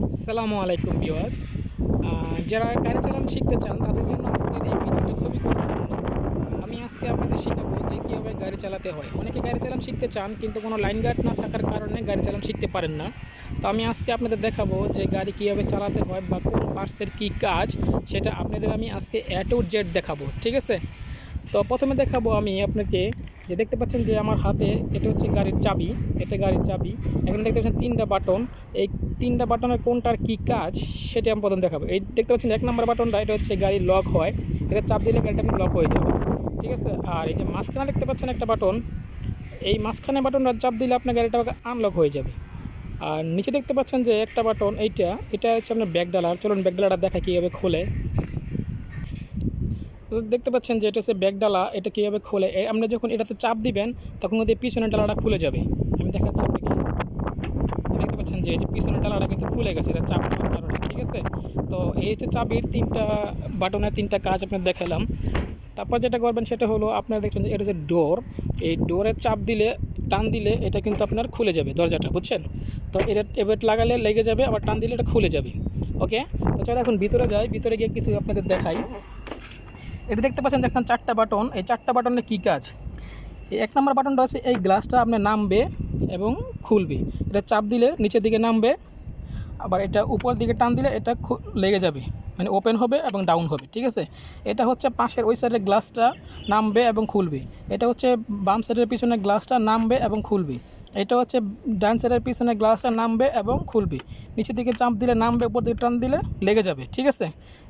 আসসালামু আলাইকুম ভিউয়ার্স। যারা গাড়ি চালানো শিখতে চান তাদের জন্য আজকের এই ভিডিওটি খুবই গুরুত্বপূর্ণ। আমি আজকে আপনাদের শেখাবো যে কীভাবে গাড়ি চালাতে হয়। অনেকে গাড়ি চালানো শিখতে চান কিন্তু কোনো লাইন গার্ড না থাকার কারণে গাড়ি চালানো শিখতে পারেন না। তো আমি আজকে আপনাদের দেখাবো যে গাড়ি কীভাবে চালাতে হয় বা কোন পার্টসের কী কাজ, সেটা আপনাদের আমি আজকে A to Z দেখাবো, ঠিক আছে? তো প্রথমে দেখাবো আমি আপনাকে, যে দেখতে পাচ্ছেন যে আমার হাতে এটা হচ্ছে গাড়ির চাবি, এটা গাড়ির চাবি। এখানে দেখতে পাচ্ছেন 3টা বাটন। এই 3টা বাটনের কোনটার কী কাজ সেটা আমি প্রথম দেখাবো। এই দেখতে পাচ্ছেন 1 নম্বর বাটনটা, এটা হচ্ছে গাড়ির লক হয়, এটা চাপ দিলে গাড়িটা লক হয়ে যাবে, ঠিক আছে? আর এই যে মাঝখানে দেখতে পাচ্ছেন একটা বাটন, এই মাঝখানে বাটনটা চাপ দিলে আপনার গাড়িটা আনলক হয়ে যাবে। আর নিচে দেখতে পাচ্ছেন যে একটা বাটন, এটা হচ্ছে আপনার ব্যাক ডালার। চলুন ব্যাক ডালাটা দেখা কীভাবে খোলে। দেখতে পাচ্ছেন যে এটা হচ্ছে ব্যাক ডালা, এটা কীভাবে খোলে। আপনি যখন এটাতে চাপ দিবেন তখন কিন্তু পিছনের ডালাটা খুলে যাবে। আমি দেখাচ্ছি আপনাকে। দেখতে পাচ্ছেন যে এই যে পিছনের ডালাটা কিন্তু খুলে গেছে এটা চাপ দেওয়ার কারণে, ঠিক আছে? তো এই হচ্ছে চাবির 3টা বাটনের 3টা কাজ আপনার দেখালাম। তারপর যেটা করবেন সেটা হলো, আপনারা দেখছেন যে এটা হচ্ছে ডোর। এই ডোরের চাপ দিলে, টান দিলে এটা কিন্তু আপনার খুলে যাবে দরজাটা, বুঝছেন? তো এটা এবার লাগালে লেগে যাবে, আবার টান দিলে এটা খুলে যাবে। ওকে, তো চলো এখন ভিতরে যাই, ভিতরে গিয়ে কিছু আপনাদের দেখাই। এটা দেখতে পাচ্ছেন দেখেন 4টা বাটন। এই 4টা বাটনের কী কাজ? এই 1 নম্বর বাটনটা হচ্ছে এই গ্লাসটা আপনার নামবে এবং খুলবে। এটা চাপ দিলে নিচের দিকে নামবে, আবার এটা উপর দিকে টান দিলে এটা লেগে যাবে, মানে ওপেন হবে এবং ডাউন হবে, ঠিক আছে? এটা হচ্ছে পাশের ওই সাইডের গ্লাসটা নামবে এবং খুলবে। এটা হচ্ছে বাম সাইডের পিছনের গ্লাসটা নামবে এবং খুলবে। এটা হচ্ছে ডান সাইডের পিছনের গ্লাসটা নামবে এবং খুলবে। নিচের দিকে চাপ দিলে নামবে, উপর দিকে টান দিলে লেগে যাবে, ঠিক আছে?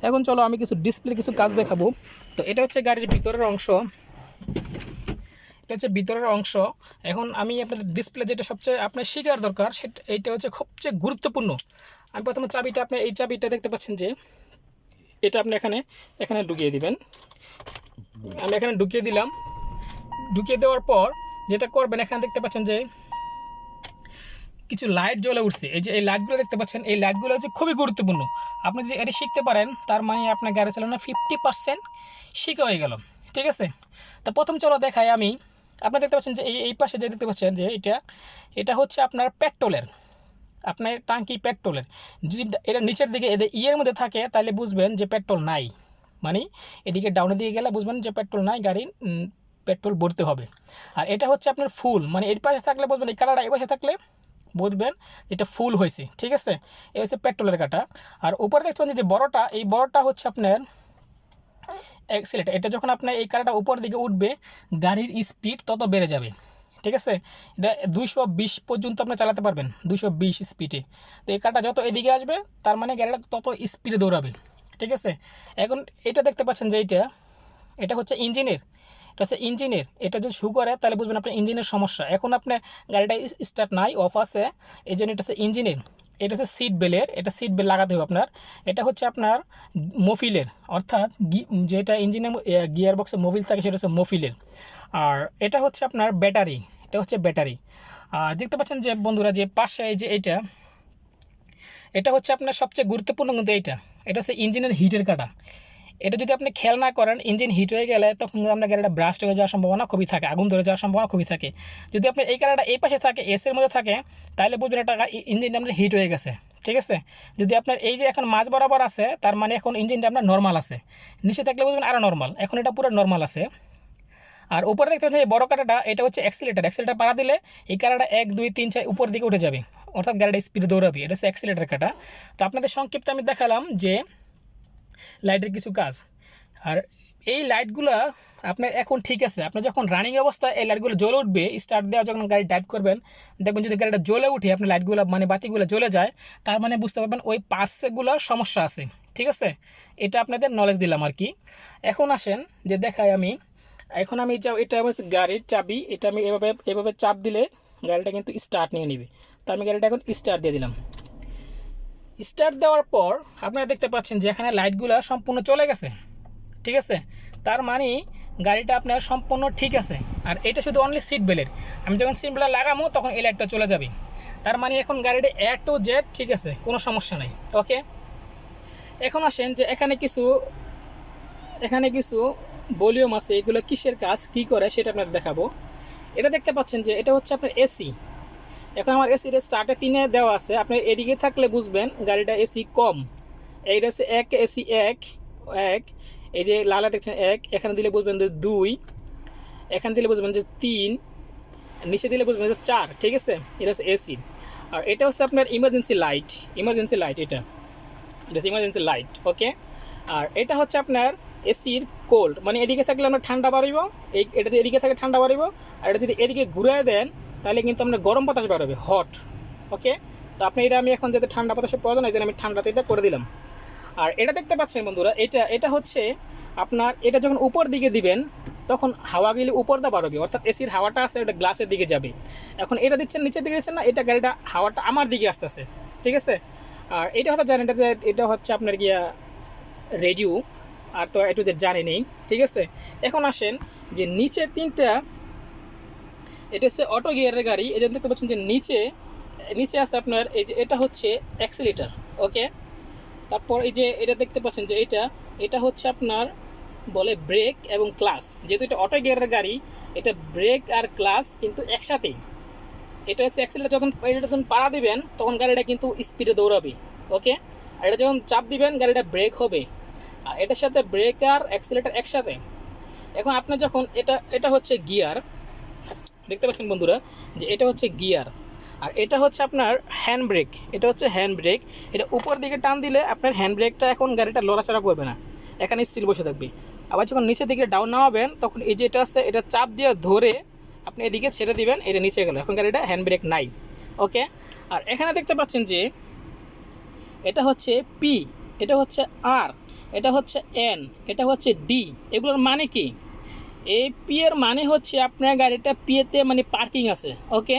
এখন চলো আমি কিছু ডিসপ্লে কিছু কাজ দেখাবো। তো এটা হচ্ছে গাড়ির ভিতরের অংশ, এটা হচ্ছে ভিতরের অংশ। এখন আমি আপনাদের ডিসপ্লে যেটা সবচেয়ে আপনার শেখার দরকার, সেটা এইটা হচ্ছে সবচেয়ে গুরুত্বপূর্ণ। আমি প্রথমে চাবিটা, আপনি এই চাবিটা দেখতে পাচ্ছেন যে এটা আপনি এখানে এখানে ঢুকিয়ে দিবেন। আমি এখানে ঢুকিয়ে দিলাম। ঢুকিয়ে দেওয়ার পর যেটা করবেন, এখানে দেখতে পাচ্ছেন যে কিছু লাইট জ্বলে উঠছে। এই যে এই লাইটগুলো দেখতে পাচ্ছেন, এই লাইটগুলো হচ্ছে খুবই গুরুত্বপূর্ণ। আপনি যদি এটা শিখতে পারেন তার মানে আপনার গাড়ি চালানো 50% শিখে হয়ে গেল, ঠিক আছে? তো প্রথম চলো দেখাই আমি। আপনি দেখতে পাচ্ছেন যে এই পাশে যে দেখতে পাচ্ছেন যে এটা হচ্ছে আপনার পেট্রোলের, আপনার টাঙ্কি পেট্রোলের। যদি এটা নিচের দিকে এদের ইয়ের মধ্যে থাকে তাহলে বুঝবেন যে পেট্রোল নাই, মানে এদিকে ডাউনের দিকে গেলে বুঝবেন যে পেট্রোল নাই, গাড়ির পেট্রোল ভরতে হবে। আর এটা হচ্ছে আপনার ফুল, মানে এই পাশে থাকলে বুঝবেন, এই কাটাটা এই পাশে থাকলে বুঝবেন যেটা ফুল হয়েছে, ঠিক আছে? এই হচ্ছে পেট্রোলের কাটা। আর উপরে দেখছেন যে বড়টা, এই বড়টা হচ্ছে আপনার অ্যাক্সিলেটার। এটা যখন আপনার এই কাটাটা উপর দিকে উঠবে, গাড়ির স্পিড তত বেড়ে যাবে, ঠিক আছে? এটা 220 পর্যন্ত আপনি চালাতে পারবেন, 220 স্পিডে। তো এই কাটা যত এদিকে আসবে তার মানে গাড়িটা তত স্পিডে দৌড়াবে, ঠিক আছে? এখন এটা দেখতে পাচ্ছেন যে এটা হচ্ছে ইঞ্জিনের, এটা হচ্ছে ইঞ্জিনের। এটা যদি শু করে তাহলে বুঝবেন আপনার ইঞ্জিনের সমস্যা। এখন আপনার গাড়িটা স্টার্ট নাই, অফ আছে, এই জন্য এটা হচ্ছে ইঞ্জিনের। এটা হচ্ছে সিট বেলের, এটা সিট বেল্ট লাগাতে হবে আপনার। এটা হচ্ছে আপনার মফিলের, অর্থাৎ যেটা ইঞ্জিনের গিয়ার বক্সে মফিল থাকে সেটা হচ্ছে মফিলের। আর এটা হচ্ছে আপনার ব্যাটারি, এটা হচ্ছে ব্যাটারি। আর দেখতে পাচ্ছেন যে বন্ধুরা যে পাশে যে এটা হচ্ছে আপনার সবচেয়ে গুরুত্বপূর্ণ, কিন্তু এটা হচ্ছে ইঞ্জিনের হিটের কাটা। এটা যদি আপনি খেয়াল না করেন, ইঞ্জিন হিট হয়ে গেলে তখন আপনার গাড়িটা ব্রাস্ট হয়ে যাওয়ার সম্ভাবনা খুবই থাকে, আগুন ধরে যাওয়ার সম্ভাবনা খুবই থাকে। যদি আপনার এই কালারটা এই পাশে থাকে, এসের মধ্যে থাকে, তাহলে বুঝবেন এটা ইঞ্জিনটা আপনার হিট হয়ে গেছে, ঠিক আছে? যদি আপনার এই যে এখন মাঝ বরাবর আছে, তার মানে এখন ইঞ্জিনটা আপনার নর্মাল আছে। নিচে থাকলে বুঝবেন আরও নর্মাল, এখন এটা পুরো নর্মাল আছে। আর উপরে দেখতে পাচ্ছেন এই বড় কাটাটা, এটা হচ্ছে অ্যাক্সিলেটার পাড়া দিলে এই কাটাটা 1 2 3 4 উপর দিকে উঠে যাবে, অর্থাৎ গাড়িটা স্পিডে দৌড়াবে। এটা হচ্ছে অ্যাক্সিলেটার কাটা। তো আপনাদের সংক্ষিপ্ত আমি দেখালাম যে লাইটের কিছু কাজ। আর এই লাইটগুলো আপনার এখন ঠিক আছে, আপনার যখন রানিং অবস্থায় এই লাইটগুলো জ্বলে উঠবে, স্টার্ট দেওয়া যখন গাড়ি ড্রাইভ করবেন, দেখবেন যদি গাড়িটা জ্বলে উঠে আপনার লাইটগুলো মানে বাতিগুলো জ্বলে যায়, তার মানে বুঝতে পারবেন ওই পার্টসগুলো সমস্যা আছে, ঠিক আছে? এটা আপনাদের নলেজ দিলাম আর কি। এখন আসেন যে দেখাই আমি। এখন আমি এটা হচ্ছে গাড়ির চাবি, এটা আমি এভাবে এভাবে চাপ দিলে গাড়িটা কিন্তু স্টার্ট নিয়ে নেবে। তো আমি গাড়িটা এখন স্টার্ট দিয়ে দিলাম। স্টার্ট দেওয়ার পর আপনারা দেখতে পাচ্ছেন যে এখানে লাইটগুলো সম্পূর্ণ চলে গেছে, ঠিক আছে? তার মানে গাড়িটা আপনার সম্পূর্ণ ঠিক আছে। আর এটা শুধু অনলি সিট বেল্টের, আমি যখন সিট বেল্ট লাগাবো তখন এই লাইটটা চলে যাবে। তার মানে এখন গাড়িটা A to Z ঠিক আছে, কোনো সমস্যা নেই। ওকে, এখন আসেন যে এখানে কিছু ভলিউম আছে, এগুলো কিসের কাজ কী করে সেটা আপনাদের দেখাবো। এটা দেখতে পাচ্ছেন যে এটা হচ্ছে আপনার এসি। এখন আমার এসির স্টার্টে 3-এ দেওয়া আছে, আপনি এদিকে থাকলে বুঝবেন গাড়িটা এসি কম। এইটা হচ্ছে 1 এসি 1 1, এই যে লালা দেখছেন 1, এখানে দিলে বুঝবেন যে 2, এখানে দিলে বুঝবেন যে 3, নিচে দিলে বুঝবেন যে 4। ঠিক আছে, এটা হচ্ছে এসি। আর এটা হচ্ছে আপনার ইমার্জেন্সি লাইট, এটা হচ্ছে ইমার্জেন্সি লাইট। ওকে, আর এটা হচ্ছে আপনার এসির কোল্ড, মানে এদিকে থাকলে আমরা ঠান্ডা বাড়িব, এটা যদি এদিকে থাকে ঠান্ডা বাড়িব, আর এটা যদি এদিকে ঘুরিয়ে দেন তাহলে কিন্তু আপনার গরম বাতাস বাড়বে, হট। ওকে, তো আপনি এটা আমি এখন যাতে ঠান্ডা বাতাসের প্রয়োজন হয়, আমি ঠান্ডাতে এটা করে দিলাম। আর এটা দেখতে পাচ্ছেন বন্ধুরা, এটা হচ্ছে আপনার, এটা যখন উপর দিকে দিবেন তখন হাওয়া গেলে উপর দা বাড়বে, অর্থাৎ এসির হাওয়াটা আছে ওটা গ্লাসের দিকে যাবে। এখন এটা দিচ্ছেন নিচের দিকে দিচ্ছেন না, এটা গাড়িটা হাওয়াটা আমার দিকে আসতেছে। ঠিক আছে, আর এটা হয়তো জানেন যে এটা হচ্ছে আপনার গিয়া রেডিও, আর তো একটু যে জানি নেই। ঠিক আছে, এখন আসেন যে নিচে 3টা, এটা হচ্ছে অটো গিয়ারের গাড়ি। এই জন্য দেখতে পাচ্ছেন যে নিচে আছে আপনার এই যে এটা হচ্ছে অ্যাক্সিলারেটর। ওকে, তারপর এই যে এটা দেখতে পাচ্ছেন যে এটা হচ্ছে আপনার বলে ব্রেক এবং ক্লাস। যেহেতু এটা অটো গিয়ারের গাড়ি, এটা ব্রেক আর ক্লাস কিন্তু একসাথেই। এটা হচ্ছে অ্যাক্সিলারেটর, এটা যখন পাড়া দিবেন তখন গাড়িটা কিন্তু স্পিডে দৌড়াবে। ওকে, আর এটা যখন চাপ দিবেন গাড়িটা ব্রেক হবে, আর এটার সাথে ব্রেক আর অ্যাক্সিলারেটর একসাথে। এখন আপনি যখন এটা হচ্ছে গিয়ার, দেখতে পাচ্ছেন বন্ধুরা যে এটা হচ্ছে গিয়ার, আর এটা হচ্ছে আপনার হ্যান্ড ব্রেক। এটা উপর দিকে টান দিলে আপনার হ্যান্ড ব্রেকটা এখন গাড়িটা লড়াচড়া করবে না, এখানে স্টিল বসে থাকবে। আবার যখন নিচের দিকে ডাউন নামাবেন তখন এই যে এটা আছে, এটা চাপ দিয়ে ধরে আপনি এদিকে ছেড়ে দিবেন, এটা নিচে গেল, এখন গাড়িটা হ্যান্ড ব্রেক নাই। ওকে, আর এখানে দেখতে পাচ্ছেন যে এটা হচ্ছে পি, এটা হচ্ছে আর, এটা হচ্ছে এন, এটা হচ্ছে ডি। এগুলোর মানে কি? এই পি এর মানে হচ্ছে আপনার গাড়িটা পিএতে মানে পার্কিং আছে। ওকে,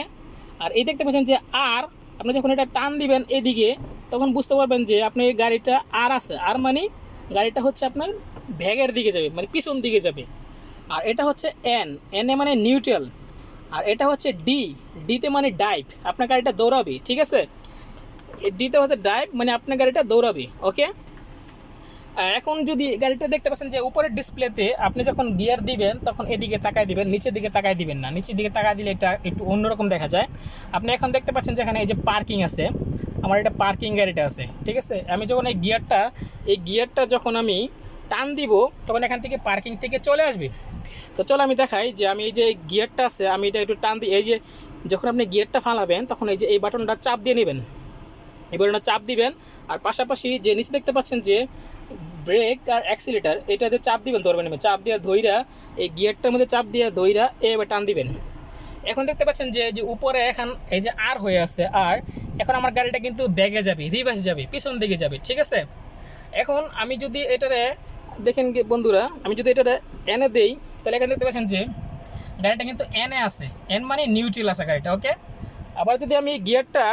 আর এই দেখতে পাচ্ছেন যে আর, আপনি যখন এটা টান দিবেন এদিকে তখন বুঝতে পারবেন যে আপনি গাড়িটা আর আছে, আর মানে গাড়িটা হচ্ছে আপনার ভ্যাগের দিকে যাবে, মানে পিছন দিকে যাবে। আর এটা হচ্ছে এন, এনে মানে নিউট্রাল। আর এটা হচ্ছে ডি, ডিতে মানে ডাইভ, আপনার গাড়িটা দৌড়াবে। ঠিক আছে, ডিতে হচ্ছে ডাইভ, মানে আপনার গাড়িটা দৌড়াবে। ওকে, এখন যদি গাড়িটা দেখতে পাচ্ছেন যে উপরের ডিসপ্লেতে আপনি যখন গিয়ার দিবেন তখন এদিকে তাকায় দিবেন, নিচের দিকে তাকায় দিবেন না। নিচের দিকে তাকায় দিলে এটা একটু অন্যরকম দেখা যায়। আপনি এখন দেখতে পাচ্ছেন যে এখানে এই যে পার্কিং আছে, আমার এটা পার্কিং গাড়িটা আছে। ঠিক আছে, আমি যখন এই গিয়ারটা যখন আমি টান দিব তখন এখান থেকে পার্কিং থেকে চলে আসবে। তো চলো আমি দেখাই যে আমি এই যে গিয়ারটা আছে, আমি এটা একটু টান দিই। এই যে যখন আপনি গিয়ারটা ফালাবেন তখন এই যে এই বাটনটা চাপ দিয়ে নেবেন, এই বাটনটা চাপ দিবেন। আর পাশাপাশি যে নিচে দেখতে পাচ্ছেন যে ব্রেক আর অ্যাক্সিলারেটর, এটাতে চাপ দিবেন, ধরবেন, চাপ দিয়ে ধইরা এই গিয়ারটার মধ্যে চাপ দিয়ে ধইরা এবার টান দিবেন। এখন দেখতে পাচ্ছেন যে উপরে এখন এই যে আর হয়ে আছে, আর এখন আমার গাড়িটা কিন্তু ব্যাগে যাবে, রিভার্স যাবে, পিছন দিকে যাবে। ঠিক আছে, এখন আমি যদি এটারে দেখেন বন্ধুরা, আমি যদি এটারে এনে দেই তাহলে এখানে দেখতে পাচ্ছেন যে গাড়িটা কিন্তু এনে আছে, এন মানে নিউট্রাল আছে গাড়িটা। ওকে, আবার যদি আমি গিয়ারটা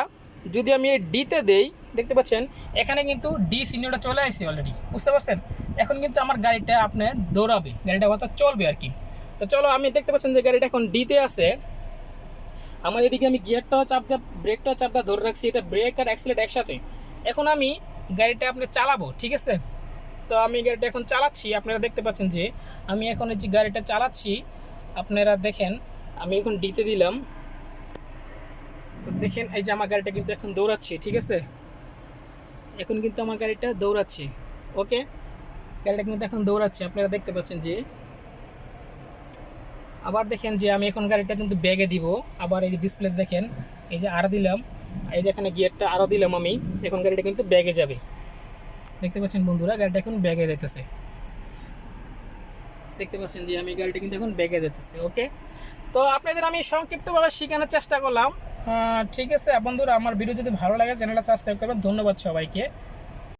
যদি আমি ডিতে দেই, দেখতে পাচ্ছেন এখানে কিন্তু ডি সিগন্যালটা চলে আসছে অলরেডি, বুঝতে পারছেন? এখন কিন্তু আমার গাড়িটা আপনার দৌড়াবে, গাড়িটা অর্থাৎ চলবে আর কি। তো চলো, আমি দেখতে পাচ্ছেন যে গাড়িটা এখন ডিতে আছে, আমার এদিকে আমি গিয়ারটাও চাপ দিয়ে ব্রেকটাও চাপ দিয়ে ধরে রাখছি, এটা ব্রেক আর অ্যাক্সিলারেটর একসাথে। এখন আমি গাড়িটা আপনি চালাবো। ঠিক আছে, তো আমি গাড়িটা এখন চালাচ্ছি, আপনারা দেখতে পাচ্ছেন যে আমি এখন এই যে গাড়িটা চালাচ্ছি, আপনারা দেখেন আমি এখন ডিতে দিলাম, তো দেখেন এই যে আমার গাড়িটা কিন্তু এখন দৌড়াচ্ছে। ঠিক আছে, এখন কিন্তু আমার গাড়িটা দৌড়াচ্ছে। ওকে, গাড়িটা কিন্তু এখন দৌড়াচ্ছে, আপনারা দেখতে পাচ্ছেন যে। আবার দেখেন যে আমি এখন গাড়িটা কিন্তু ব্যাগে দিব, আবার এই যে ডিসপ্লে দেখেন এই যে আরও দিলাম, এই যে এখানে গিয়ারটা আরও দিলাম আমি, এখন গাড়িটা কিন্তু ব্যাগে যাবে। দেখতে পাচ্ছেন বন্ধুরা, গাড়িটা এখন ব্যাগে যেতেছে, দেখতে পাচ্ছেন যে আমি গাড়িটা কিন্তু এখন ব্যাগে যেতেছে। ওকে, তো আপনাদের আমি সংক্ষিপ্তভাবে শেখানোর চেষ্টা করলাম। ঠিক আছে বন্ধুরা, আমার ভিডিও যদি ভালো লাগে চ্যানেলটা সাবস্ক্রাইব করবেন। ধন্যবাদ সবাইকে।